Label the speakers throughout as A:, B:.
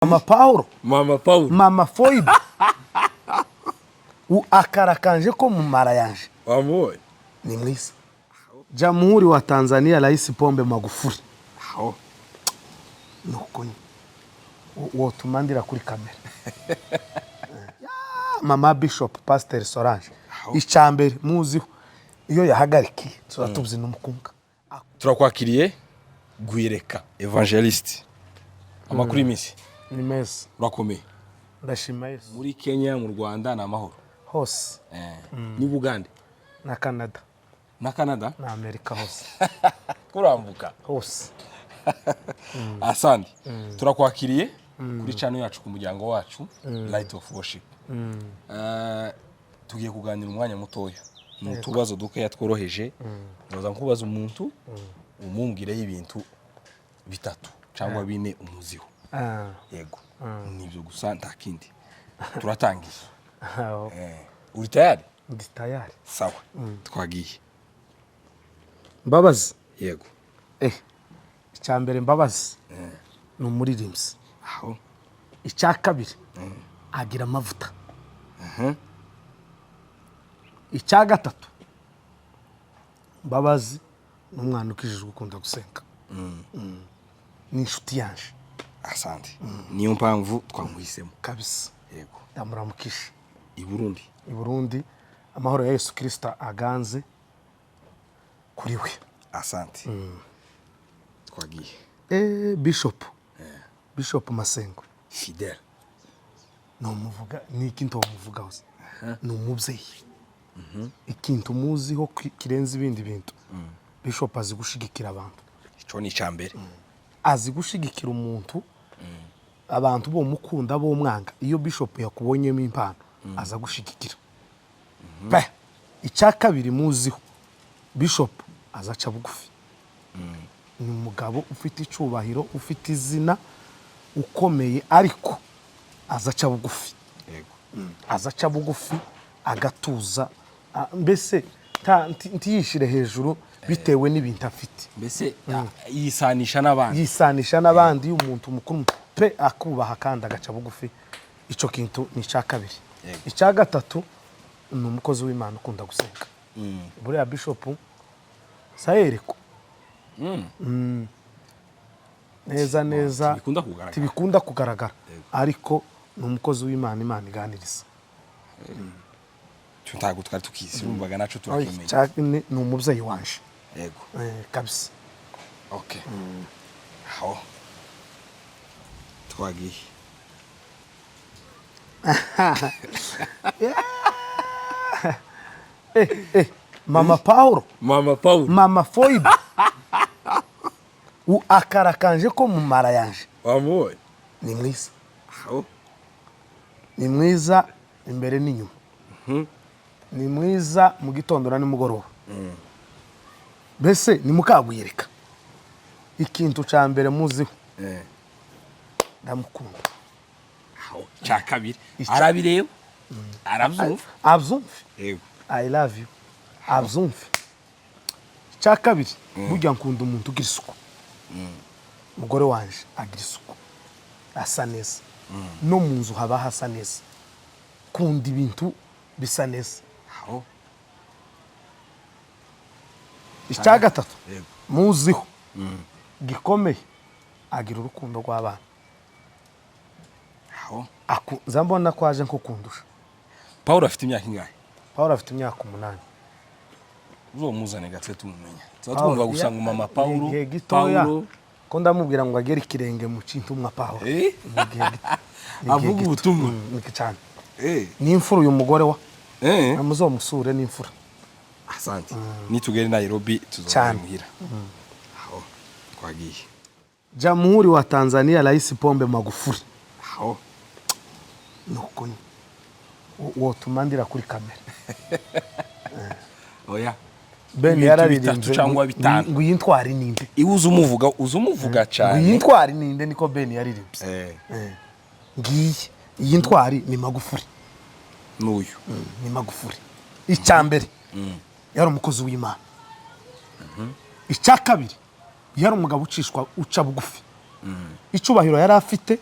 A: Mama Paulo.
B: Mama Paulo.
A: Mama Foibe. O akarakanje ko mu mara yanje.
B: Wamuwe.
A: Ni mwiza. Jamhuri wa Tanzania Rais Pombe Magufuli.
B: Aho.
A: Nuko wo tumandira kuri kamera. Mama Bishop Pastor Solange. Icambere muziho. Iyo yahagarikiye turatubzi n'umukunga.
B: Turakwakiriye Gwireka Evangelist. Amakuru y'imisi.
A: Ni meza.
B: Urakomeye.
A: Ndashima Yesu.
B: Muri Kenya, mu Rwanda na mahoro.
A: Hose.
B: Ni Bugande.
A: Na Canada.
B: Na Canada?
A: Na Amerika hose.
B: Kurambuka.
A: Hose.
B: Asante. Turakwakiriye kuri channel yacu ku muryango wacu Light of Worship. Tugiye kuganira umwanya mutoya. Nutubazo duke yatworoheje. Ndoza nkubaza umuntu umumbwireho ibintu bitatu cyangwa bine umuziho. Yego. Nibyo gusa ntakindi. Turatangiye. Uri tayari?
A: Ndi tayari.
B: Sawa. Twagiye.
A: Mbabazi.
B: Yego.
A: Icyambere Mbabazi. Ni umuririmbyi.
B: Aho.
A: Icya kabiri. Agira amavuta. Icya gatatu. Mbabazi ni umwana ukijijwe ukunda gusenga. Ni inshuti yanje.
B: Asante. Niyo mpamvu twamuhisemo
A: Kabisa.
B: Yego.
A: Ndamuramukisha.
B: I Burundi.
A: I Burundi amahoro ya Yesu Kristo aganze kuri we.
B: Asante. Twagiye.
A: Bishop. Bishop Masengo.
B: Fidèle.
A: No muvuga ni ikintu muvuga hose. No mubyeyi. Ikintu muziho kirenze ibindi bintu. Bishop azi gushigikira abantu.
B: Ico ni cyambere.
A: Azi gushigikira umuntu. Abantu bo mukunda bo mwanga. Iyo Bishop yakubonyemo impano aza gushigikira. Icya kabiri muziho. Bishop azaca bugufi. Ni umugabo ufite icubahiro, ufite izina ukomeye ariko azaca bugufi.
B: Yego.
A: Azaca bugufi agatuza mbese ntiyishire hejuru bitewe n'ibintu afite.
B: Mbese yisanisha n'abandi.
A: Yisanisha n'abandi umuntu mukuru pe akubaha kandi agaca bugufi. Ico kintu ni cya kabiri. Icya gatatu ni umukozi w'Imana ukunda gusenga. Buriya Bishop sayereko. Neza tibikunda kugaragara ariko ni umukozi w'Imana Imana iganiriza.
B: Ntago twari tukizi umvaga naco turakemeye.
A: Ni umubyeyi wanje.
B: Yego.
A: Kabisa.
B: Okay. Aho. Twagiye.
A: Mama Paulo.
B: Mama Paulo.
A: Mama Foibe. O akarakanje ko mu mara yanje.
B: Wamuwe.
A: Ni mwiza.
B: Aho.
A: Ni mwiza imbere n'inyuma. Ni mwiza mu gitondo na nimugoroba. Bese ni mukagwireka. Ikintu cya mbere muziho. Ndamukunda.
B: Aho. Cya kabiri. Arabireba. Arabyumva.
A: Abyumva.
B: Yego.
A: I love you. Abyumva. Cya kabiri burya nkunda umuntu ugira isuku. Umugore wanje agira isuku. Asa neza. No mu nzu haba hasa neza. Kunda ibintu bisa neza.
B: Aho.
A: Icya gatatu
B: Yego.
A: muziho. Gikomeye agira urukundo rw'abana.
B: Aho.
A: Zambona ko aje nko kundusha.
B: Paulo afite imyaka ingahe?
A: Paulo afite imyaka 8.
B: Uzomuzane gatwe tumumenya. Twumva gusanga Mama Paulo.
A: Ko ndamubwira ngo agere ikirenge mu cintu mwa Paulo.
B: Avuga ubutumwa.
A: Niki cyane. Ni imfuru uyu mugore wa. Amuzomusure ni imfura.
B: Asante. Nitugere Nairobi tuzomuhira. Aho. Twagiye.
A: Jamhuri wa Tanzania Rais Pombe Magufuli.
B: Aho.
A: Nuko wo tumandira kuri kamera.
B: Oya.
A: Ben yararirimbye
B: cyangwa bitanu.
A: Ngo yintwari ninde.
B: Iwuze umuvuga cyane.
A: Ngo yintwari ninde niko Ben yaririmbye. Ngiye yintwari ni Magufuli.
B: N'uyu.
A: Ni Magufuli. Icyambere. Yari umukozi w'Imana. Icya kabiri yari umugabo ucishwa uca bugufi. Icubahiro yari afite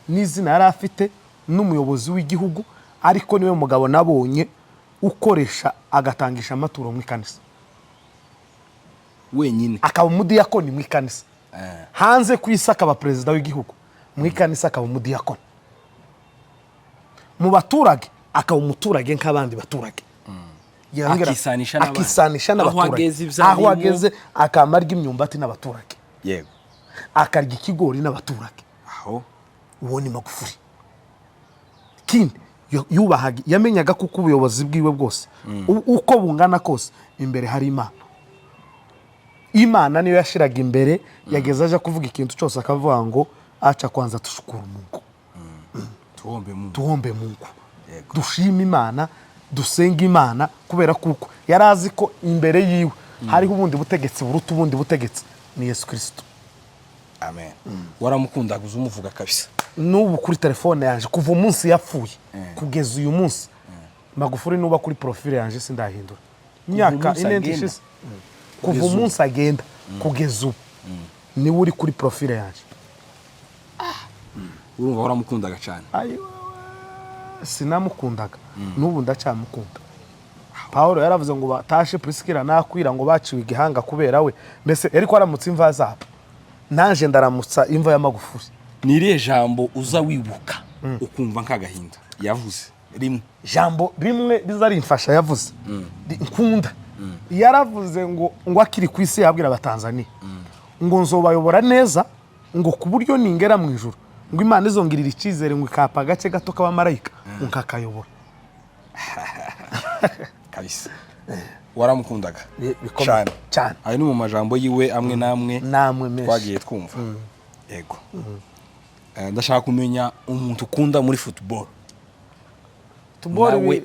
A: n'izina yari afite n'umuyobozi w'igihugu, ariko niwe mugabo nabonye ukoresha agatangisha amaturo mu ikanisa
B: wenyine,
A: akaba umudiyakoni mu ikanisa. Hanze ku isi akaba perezida w'igihugu, mu ikanisa akaba umudiyakoni. Mu baturage akaba umuturage nk'abandi baturage, akisanisha n'abaturage, aho ageze akamara imyumbati n'abaturage,
B: yego,
A: akarya ikigori n'abaturage.
B: aho
A: uwo ni Magufuli. Kindi yubahaga, yamenyaga kuko ubuyobozi bwiwe bwose uko bungana kose imbere hari Imana. Imana niyo yashiraga imbere, yageze aje kuvuga ikintu cyose akavuga ngo acha kwanza tushukuru Mungu, tuombe Mungu, dushima Imana, dusenga Imana, kubera kuko yarazi ko imbere yiwe hariho ubundi butegetsi buruta ubundi butegetsi, ni Yesu Kristo.
B: Amen. Waramukundaga uzumuvuga kabisa.
A: N'ubu kuri telefone yanje kuva umunsi yapfuye kugeza uyu munsi, Magufuli nuba kuri profile yanje sindahindura. Imyaka ine ndishize, kuva umunsi agenda kugeza ubu ni uri kuri profile yanje.
B: Urumva waramukundaga cyane?
A: Sinamukundaga, n'ubu ndacyamukunda. Paulo yaravuze ngo batashe Priscilla nakwira ngo baciwe igihanga kubera we, mbese ariko aramutse imva zabo, nanje ndaramutsa imva ya Magufuli.
B: Niriye jambo uza wibuka ukumva nk'agahinda yavuze rimwe?
A: Jambo rimwe rizarimfasha yavuze nkunda, yaravuze ngo akiri ku isi yabwira abatanzania ngo nzobayobora neza, ngo ku buryo ningera mu ijuru ngo Imana izongirira icyizere ngo ikapa gace gato k'abamarayika nkakayobora.
B: Kabisa. Waramukundaga
A: cyane cyane.
B: Ayo ni mu majambo yiwe amwe namwe
A: menshi
B: twagiye twumva. Yego. Ndashaka kumenya umuntu ukunda muri football.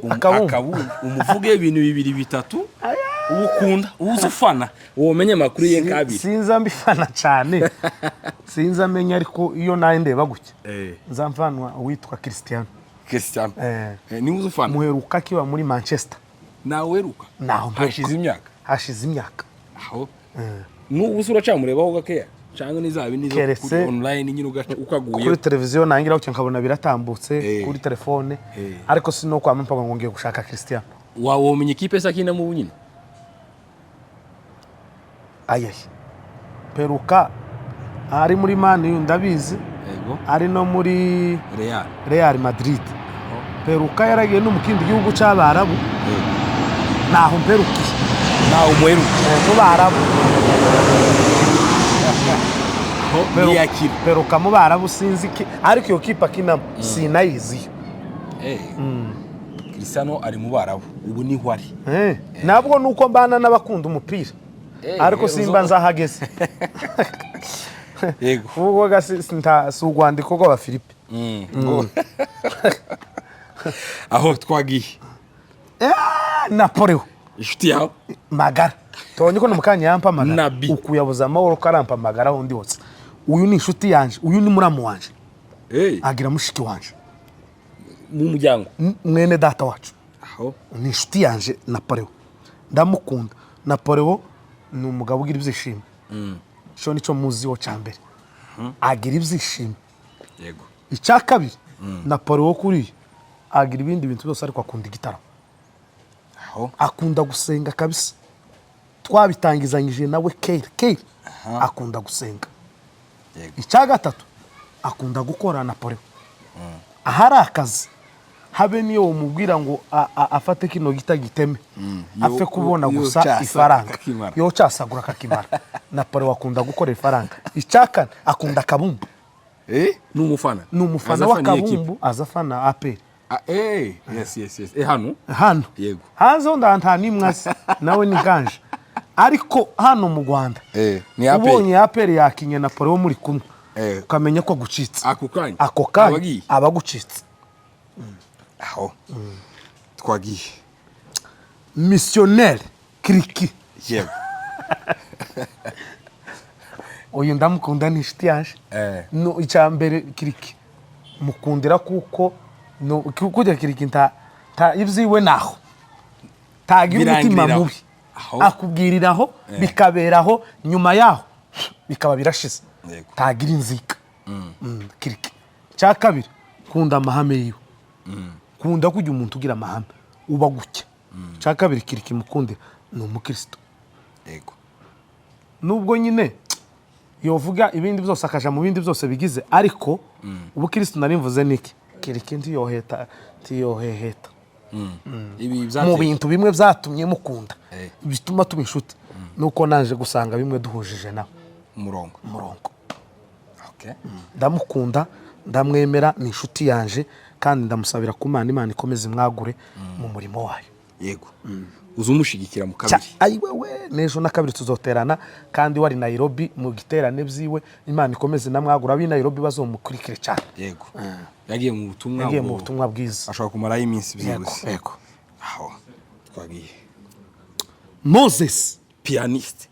B: Akabumbu umuvuge ibintu bibiri bitatu ukunda uzufana womenye makuru ye kabiri.
A: Sinza mbifana cyane, sinza menya, ariko iyo naye ndeba gutya nzamfanwa witwa Cristiano.
B: Ni uzufana
A: muheruka kiba muri Manchester.
B: Nawe ruka hashize imyaka aho n'ubu usura cyamurebaho gakeya cyangwa nizabe nizo kuri online nyine ukaguye
A: kuri televiziyo nangira uko nkabona biratambutse kuri telefone, ariko sino kwa mpaga ngo ngiye gushaka Cristiano.
B: Womenye ikipe sakina mu bunyine?
A: Peruka ari muri Man U ndabizi, ari no muri Real Madrid. Peruka yaragiye no mu kindi gihugu cy'Abarabu, naho mperukiye,
B: naho umuheruka
A: mu Barabu. Peruka mu Barabu sinzi ki, ariko iyo kipa kinamo sinayiziyo.
B: Cristiano ari mu Barabu ubu ni hwari.
A: Nabwo nuko mbana n'abakunda umupira, ariko simba nzahageze.
B: Yego.
A: Ubwo gasi si urwandiko rwa Filipe.
B: Aho twagiye
A: Napoleon
B: inshuti yawe
A: magara tubonye ko numukanya yampa magara ukuyabuza amahoro karampa magara hondi hose. Uyu ni inshuti yanje, uyu ni muramu wanje, agira mushiki wanje
B: mu muryango,
A: mwene data wacu.
B: Aho
A: ni inshuti yanje Napoleon, ndamukunda. Napoleon ni umugabo ugira ibyishimo, cyo nico muziho cyambere, agira ibyishimo.
B: Yego.
A: Icya kabiri, Napoleon kuri agira ibindi bintu byose, ariko akunda igitaramo. Akunda gusenga kabisa, twabitangizanyije nawe kera. Akunda gusenga. Icya gatatu, akunda gukora Napoleon. Ahari akazi habe niyo umubwira ngo afate kino gitagiteme afe kubona gusa ifaranga yo cyasagura kakimara. Napoleon akunda gukora ifaranga. Icya kane, akunda kabumbu. Numufana wa kabumbu, azafana APR.
B: Yes. Hano
A: yego, hanze nda nimwasi nawe ni ganje, ariko hano mu Rwanda ubonye APR yakinye Napoleon muri kumwe, ukamenya ko gucitse ako kanya abagucitse.
B: Aho twagiye
A: missionnaire Kriki.
B: Yego.
A: Uyu ndamukunda ni inshuti yaje. No icyambere Kriki mukundira kuko no kujya Kriki nta ibyiwe naho tagira umutima mubi, akubwiriraho bikaberaho, nyuma yaho bikaba birashize, tagira inzika. Kriki cya kabiri kunda amahame yiwe kunda kujya umuntu ugira amahame uba gutya cya kabiri kiri kimukundira ni umukristo
B: yego
A: nubwo nyine yovuga ibindi byose akaja mu bindi byose bigize ariko ubukristo nari mvuze niki kiri kindi yoheta tiyoheheta
B: ibi
A: mu bintu bimwe byatumye mukunda bituma tuba inshuti nuko naje gusanga bimwe duhujije nawe
B: umurongo
A: ndamukunda ndamwemera ni inshuti yanje kandi ndamusabira ku Imana ikomeze imwagure mu murimo wayo
B: yego uzumushigikira mu kabiri
A: ayi wewe nejo na kabiri tuzoterana kandi wari Nairobi mu giterane byiwe Imana ikomeze namwagura abi Nairobi bazomukurikire cyane
B: yego yagiye mu butumwa
A: bwiza
B: ashaka kumara iminsi byihuse yego aho twagiye
A: Moses
B: pianiste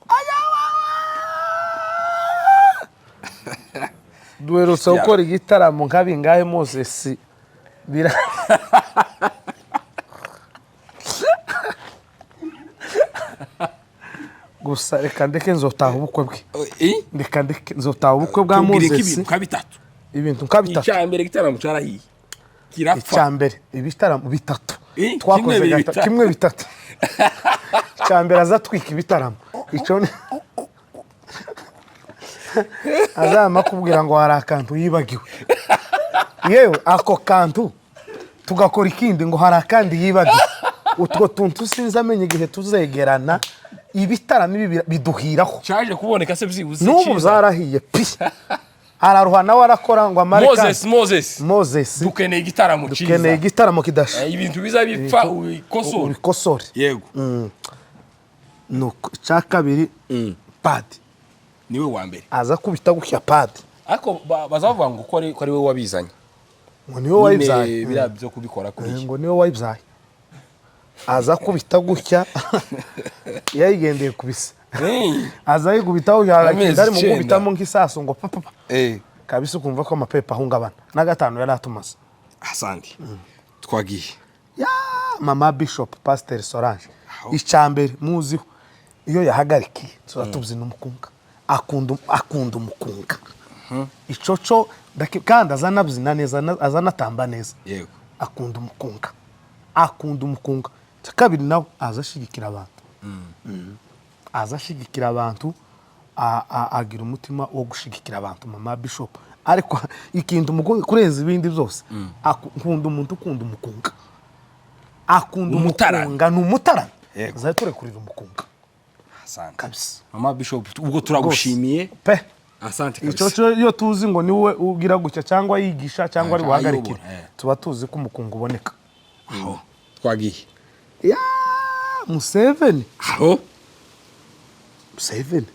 A: duherutse gukora igitaramo nk'abingahe Moses bira gusa reka ndeke nzotaha ubukwe bwe reka ndeke nzotaha ubukwe bwa Moses ibintu nka bitatu
B: icyambere gitaramo cyarahiye kirapfa
A: icyambere ibitaramo bitatu twakoze kimwe bitatu icyambere azatwika ibitaramo ico azama kubwira ngo hari akantu yibagiwe yewe ako kantu tugakora ikindi ngo hari akandi yibagiwe utwo tuntu sinzi amenye igihe tuzegerana ibitaramo ibi biduhiraho
B: cyaje kuboneka se byibuze
A: n'ubu zarahiye pi araruha nawe arakora ngo amareka
B: Moses dukeneye
A: igitaramo kidasha
B: ibintu biza bipfa
A: ubikosore
B: yego
A: nuko cya kabiri padi
B: niwe wa mbere
A: aza kubita gushya padi
B: ariko bazavuga ngo ko ari we wabizanye
A: ngo niwe wabibyaye
B: bira byo kubikora kuri
A: ngo niwe wabibyaye aza kubita gushya yayigendeye kubisa aza yigubitaho ari mu gubitamo nk'isaso ngo papa kabisa ukumva ko amapepa ahungabana na gatanu yari atumaze
B: asandi twagiye
A: mama Bishop Pastor Solange icyambere muziho iyo yahagarikiye turatubzi n'umukunga akunda umukunga icoco kandi azanabyina neza azanatamba neza
B: yego
A: akunda umukunga kabiri nawe azashigikira abantu azashigikira abantu agira umutima wo gushigikira abantu mama Bishop ariko ikintu kurenza ibindi byose akunda umuntu ukunda umukunga akunda umukunga n'umutara zature kurira umukunga
B: asante kabisa mama Bishop ubwo turagushimiye
A: pe
B: asante kabisa
A: ico iyo tuzi ngo niwe ugira gucya cyangwa yigisha cyangwa ari buhagarikira tuba tuzi ko umukunga uboneka
B: aho twagiye
A: Museveni
B: aho
A: Museveni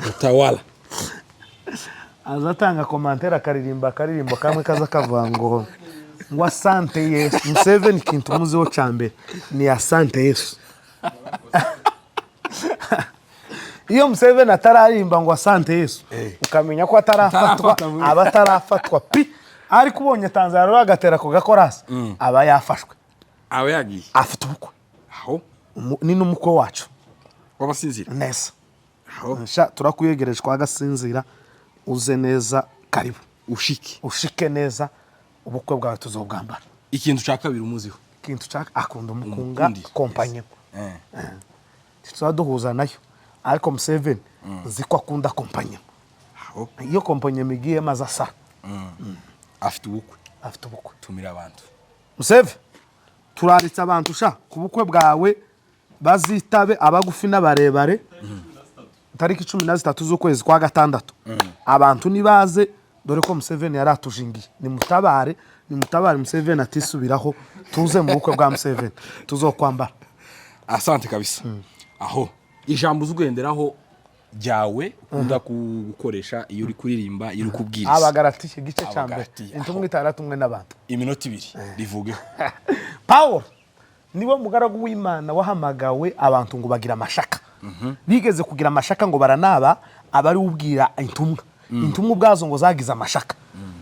B: utawala
A: azatanga commentaire akaririmba kamwe kaza kavuga ngo asante Yesu Museveni kintu muziho cyambere ni asante Yesu iyo Museveni atararimba ngo asante Yesu ukamenya ko atarafatwa abatarafatwa pi ariko ubonye Tanzania bagatera ko gakorasa aba yafashwe
B: aba yagiye
A: afite ubukwe
B: aho
A: ni n'umukwe wacu
B: wabasinzira
A: neza aho turakuyegereje kwa Gasinzira uze neza karibu ushike neza ubukwe bwawe tuzobwambara
B: ikintu cya kabiri umuziho
A: ikintu cya akunda umukunga kompanye tuzaduhuza nayo ariko Museveni ziko akunda kompanye iyo kompanye migiye maze asa
B: afite ubukwe tumira abantu
A: Museveni turaritse abantu ku bukwe bwawe bazitabe abagufi n'abarebare tariki 13 z'ukwezi kwa gatandatu abantu nibaze dore ko Museveni yaratujingiye ni mutabare Museveni atisubiraho tuze mu bukwe bwa Museveni tuzokwambara
B: asante kabisa aho ijambo uzugenderaho ryawe ukunda gukoresha iyo uri kuririmba iyo uri kubwiriza
A: abagarati igice cya mbere intumwe itaratumwe n'abantu
B: iminota 2 rivugeho
A: Paul niwe mugaragu w'Imana wahamagawe abantu ngo bagira amashaka bigeze kugira amashaka ngo baranaba abari ubwira intumwa ubwazo ngo zagize amashaka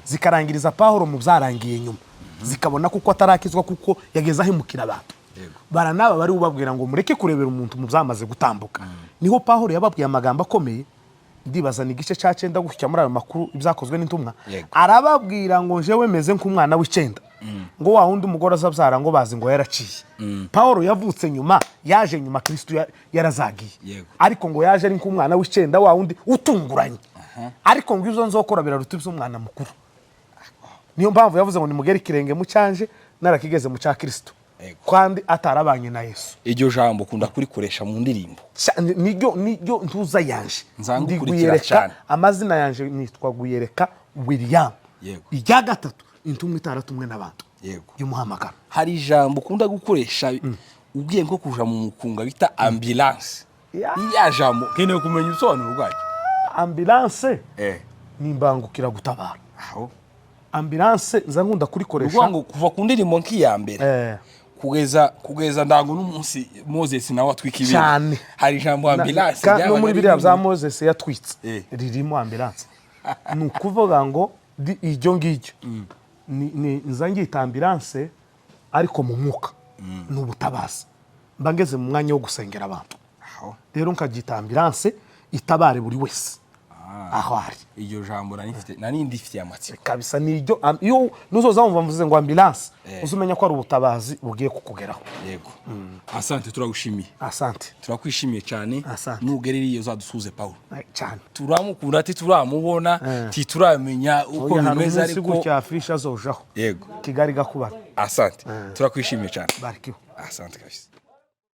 A: zikarangiriza Paul mu byarangiye nyuma zikabona kuko atarakizwa kuko yageze ahimukira abantu baranaba bari ubabwira ngo mureke kurebera umuntu mu byamaze gutambuka niho Paul yababwiye amagambo akomeye ndibaza ni igice cya 9 gutya muri ayo makuru ibyakozwe n'intumwa
B: Yego.
A: arababwira ngo jewe meze nk'umwana w'icenda ngo wa wundi umugore azabyara ngo bazi ngo yaraciye Paulo yavutse nyuma yaje nyuma Kristo yarazagiye
B: Yego.
A: ariko ngo yaje ari nk'umwana w'icenda wa wundi utunguranye ariko ngo izo nzokora biraruta iby'umwana mukuru niyo mpamvu yavuze ngo nimugere ikirenge mu cyanje narakigeze mu cya Kristo
B: Yego.
A: kandi atarabanye na Yesu
B: iryo jambo kunda kurikoresha mu ndirimbo
A: niryo ntuza yanje
B: Nzanga ukurikira cyane.
A: amazina yanje nitwa Guyereka William
B: Yego.
A: irya gatatu intumwa itaratumwe n'abantu
B: Yego.
A: y'umuhamagaro
B: hari ijambo ukunda gukoresha ugiye nko kuja mu mukunga bita ambulance iya jambo keneye kumenya ibisobanuro bwacyo
A: ambulance ni imbangukira gutabara
B: aho
A: ambulance nza nkunda kurikoresha
B: ngo kuva ku ndirimbo nk'iya mbere kugeza ndango n'umunsi Moses nawe atwika
A: cyane
B: hari ijambo ambulance
A: no muri biriya bya Moses yatwitse ririmo ambulance ni ukuvuga ngo iryo ngiryo ni nza ngita ambulance ariko mu mwuka ni ubutabazi mba ngeze mu mwanya wo gusengera abantu rero nkagita ambulance itabare buri wese aho ari
B: iryo jambo nani ndifite amatsiko
A: kabisa niryo iyo nuzoza wumva mvuze ngo ambulance uzumenya ko ari ubutabazi bugiye kukugeraho
B: yego asante turagushimiye
A: asante
B: turakwishimiye cyane
A: Asante.
B: nugereriye uzadusuze Paulo
A: cyane
B: turamukunda ati turamubona turamenya uko bimeze ariko
A: cya Afrisha zojaho
B: yego
A: Kigali gakubara
B: asante turakwishimiye cyane
A: barikiwe
B: asante kabisa